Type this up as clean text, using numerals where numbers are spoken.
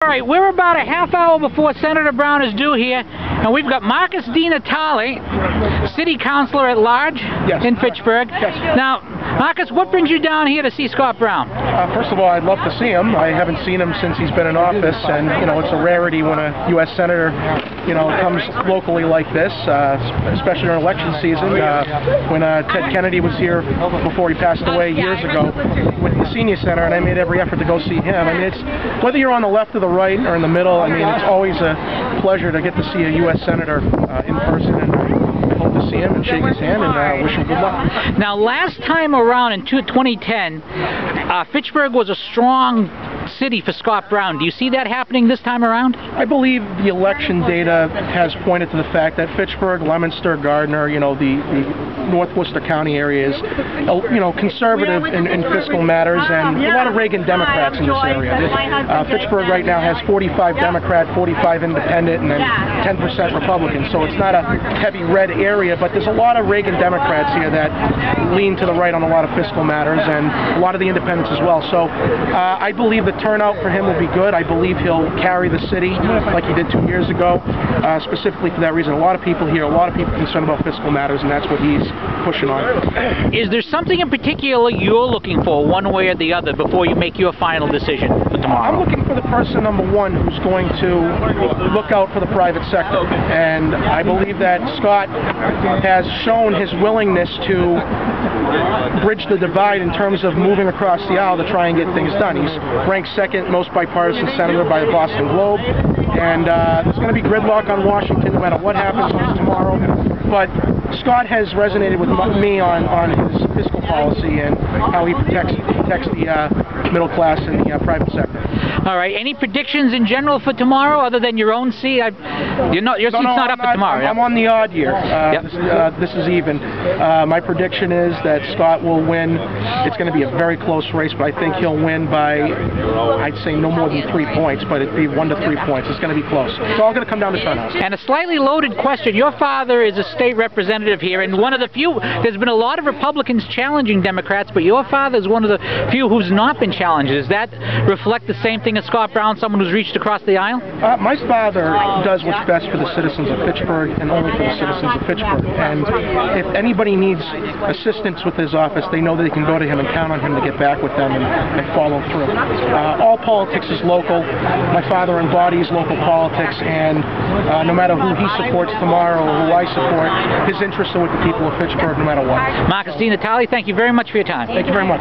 All right, we're about a half hour before Senator Brown is due here, and we've got Marcus DiNatale, City Councilor at Large in Fitchburg. Now, Marcus, what brings you down here to see Scott Brown? First of all, I'd love to see him. I haven't seen him since he's been in office, and it's a rarity when a U.S. Senator, comes locally like this, especially during election season. When Ted Kennedy was here before he passed away years ago with the Senior Center, and I made every effort to go see him. I mean, it's whether you're on the left or the right or in the middle. I mean, it's always a pleasure to get to see a U.S. Senator in person, and I hope to see him and shake his hand and wish him good luck. Now, last time around in 2010, Fitchburg was a strong city for Scott Brown. Do you see that happening this time around? I believe the election data has pointed to the fact that Fitchburg, Leominster, Gardner, the North Worcester County area is, conservative in fiscal matters, and a lot of Reagan Democrats in this area. Fitchburg right now has 45 Democrat, 45 Independent, and then 10% Republican. So it's not a heavy red area, but there's a lot of Reagan Democrats here that lean to the right on a lot of fiscal matters, and a lot of the Independents as well. So I believe the turnout for him will be good. I believe he'll carry the city like he did 2 years ago, specifically for that reason. A lot of people here, a lot of people concerned about fiscal matters, and that's what he's pushing on. Is there something in particular you're looking for, one way or the other, before you make your final decision for tomorrow? I'm looking for the person, number one, who's going to look out for the private sector. And I believe that Scott has shown his willingness to bridge the divide in terms of moving across the aisle to try and get things done. He's ranked second most bipartisan senator by the Boston Globe. And there's going to be gridlock on Washington no matter what happens tomorrow. But Scott has resonated with me on his fiscal policy and how he protects the middle class and the private sector. All right. Any predictions in general for tomorrow, other than your own seat? Your seat's not up for tomorrow. I'm on the odd year. This is even. My prediction is that Scott will win. It's going to be a very close race, but I think he'll win by, I'd say, no more than 3 points, but it'd be 1 to 3 points. It's going to be close. It's all going to come down to turnout. And a slightly loaded question. Your father is a state representative here, and one of the few. There's been a lot of Republicans challenging Democrats, but your father is one of the few who's not been challenged. Does that reflect the same thing as Scott Brown, someone who's reached across the aisle? My father does what's best for the citizens of Fitchburg and only for the citizens of Fitchburg. And if anybody needs assistance with his office, they know that they can go to him and count on him to get back with them and follow through. All politics is local. My father embodies local politics, and no matter who he supports tomorrow or who I support, his interests are with the people of Fitchburg no matter what. Marcus DiNatale, thank you very much for your time. Thank you very much.